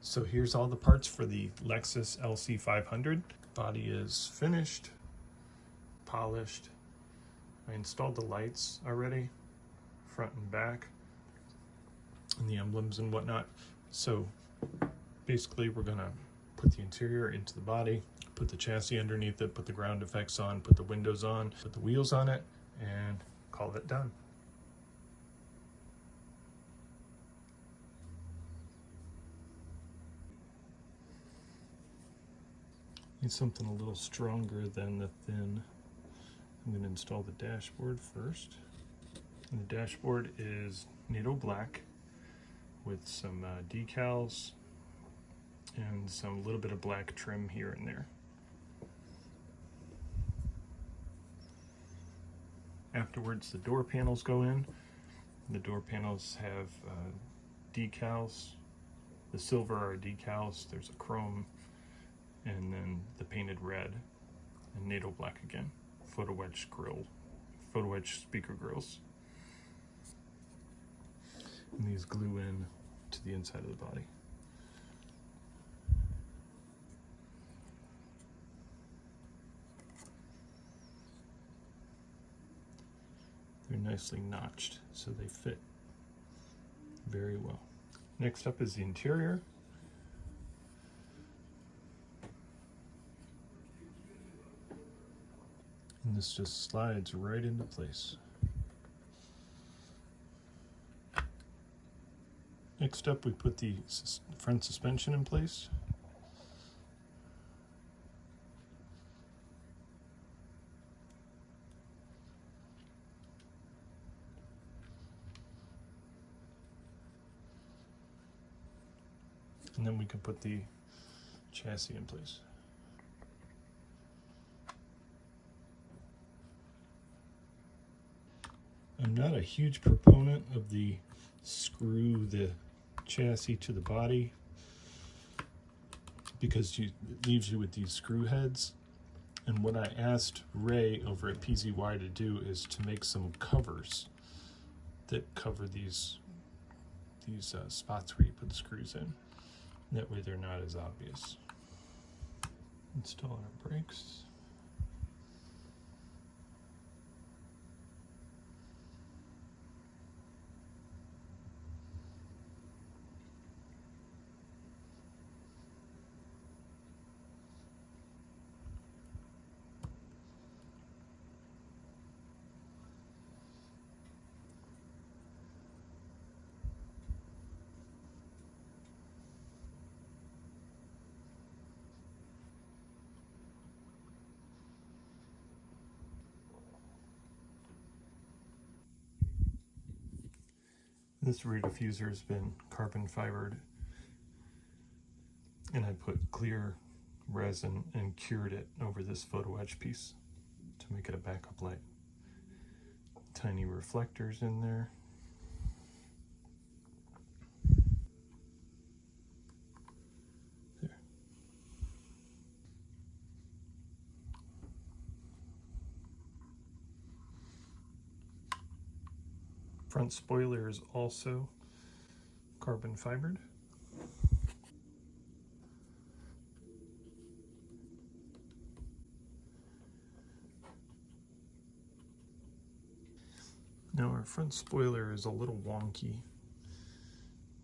So here's all the parts for the Lexus LC500. Body is finished, polished. I installed the lights already, front and back, and the emblems and whatnot. So basically we're gonna put the interior into the body, put the chassis underneath it, put the ground effects on, put the windows on, put the wheels on it, and call it done. Need something a little stronger than the thin. I'm going to install the dashboard first. And the dashboard is NATO black with some decals and some little bit of black trim here and there. Afterwards, the door panels go in. The door panels have decals. The silver are decals. There's a chrome, and then the painted red and NATO black again. Photo wedge speaker grills. And these glue in to the inside of the body. They're nicely notched, so they fit very well. Next up is the interior. And this just slides right into place. Next up, we put the front suspension in place. And then we can put the chassis in place. I'm not a huge proponent of the screw the chassis to the body because it leaves you with these screw heads. And what I asked Ray over at PZY to do is to make some covers that cover these spots where you put the screws in. That way they're not as obvious. Install our brakes. This rear diffuser has been carbon fibered, and I put clear resin and cured it over this photo etch piece to make it a backup light. Tiny reflectors in there. There. Front spoiler is also carbon fibered. Now our front spoiler is a little wonky.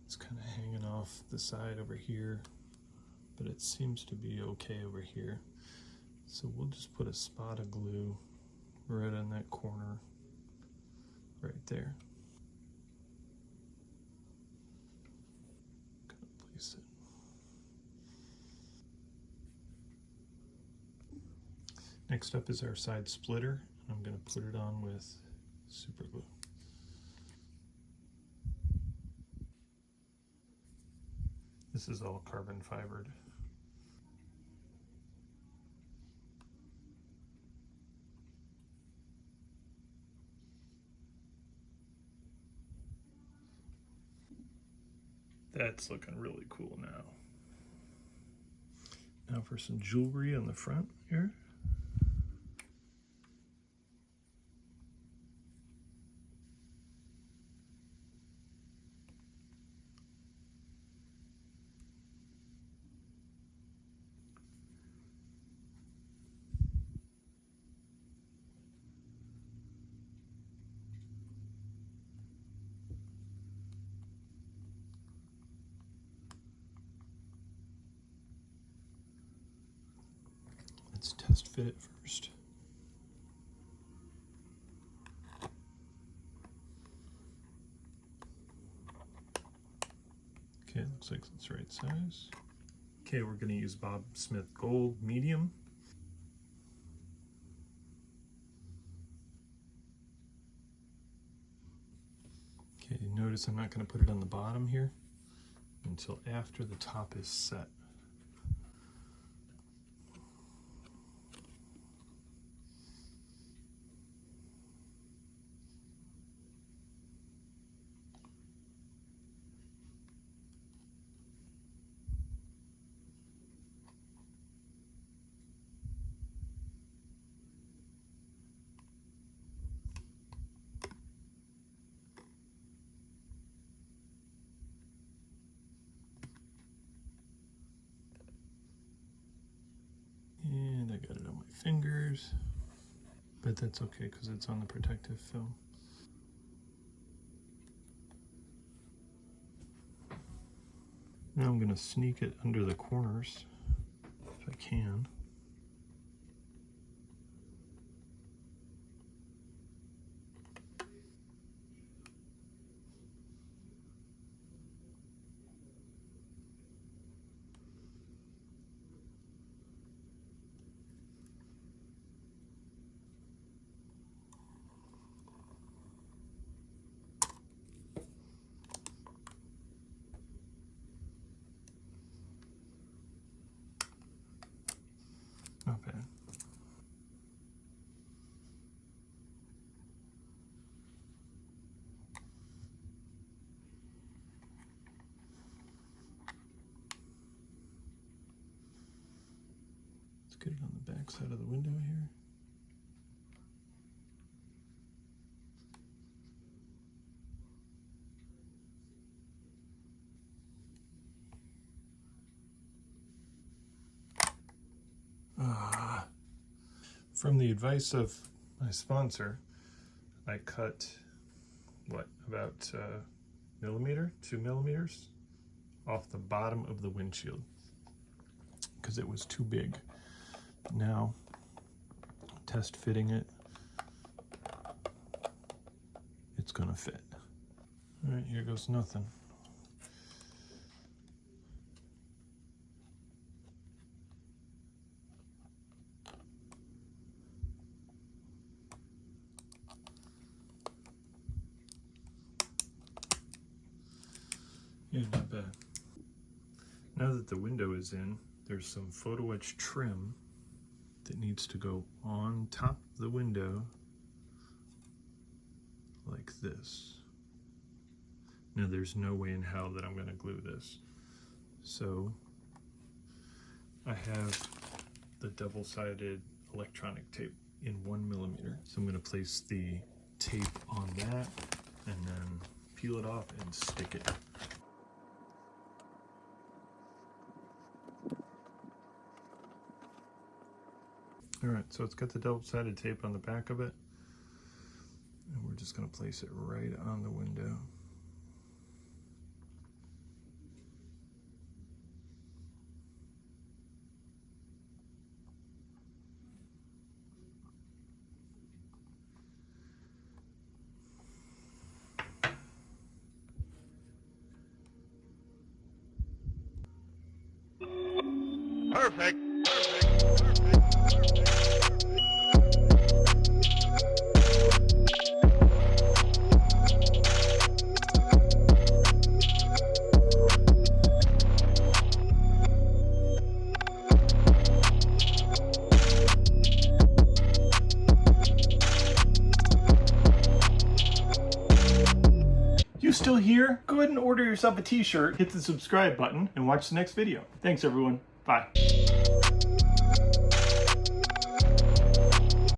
It's kind of hanging off the side over here, but it seems to be okay over here. So we'll just put a spot of glue right on that corner, right there. Kind of place it. Next up is our side splitter, and I'm going to put it on with super glue. This is all carbon fibered. That's looking really cool now. Now for some jewelry on the front here. Let's test fit it first. Okay, looks like it's the right size. Okay, we're going to use Bob Smith Gold Medium. Okay, notice I'm not going to put it on the bottom here until after the top is set. And I got it on my fingers, but that's okay because it's on the protective film. Now I'm going to sneak it under the corners if I can. Not bad. Let's get it on the back side of the window here. From the advice of my sponsor, I cut, what, about millimeter, 2 millimeters off the bottom of the windshield because it was too big. Now, test fitting it, it's gonna fit. All right, here goes nothing. Yeah, not bad. Now that the window is in, there's some photo etch trim that needs to go on top of the window like this. Now there's no way in hell that I'm going to glue this. So I have the double-sided electronic tape in 1 millimeter. So I'm going to place the tape on that and then peel it off and stick it. Alright, so it's got the double-sided tape on the back of it, and we're just going to place it right on the window. Perfect. You still here? Go ahead and order yourself a t-shirt, hit the subscribe button, and watch the next video. Thanks everyone. Bye.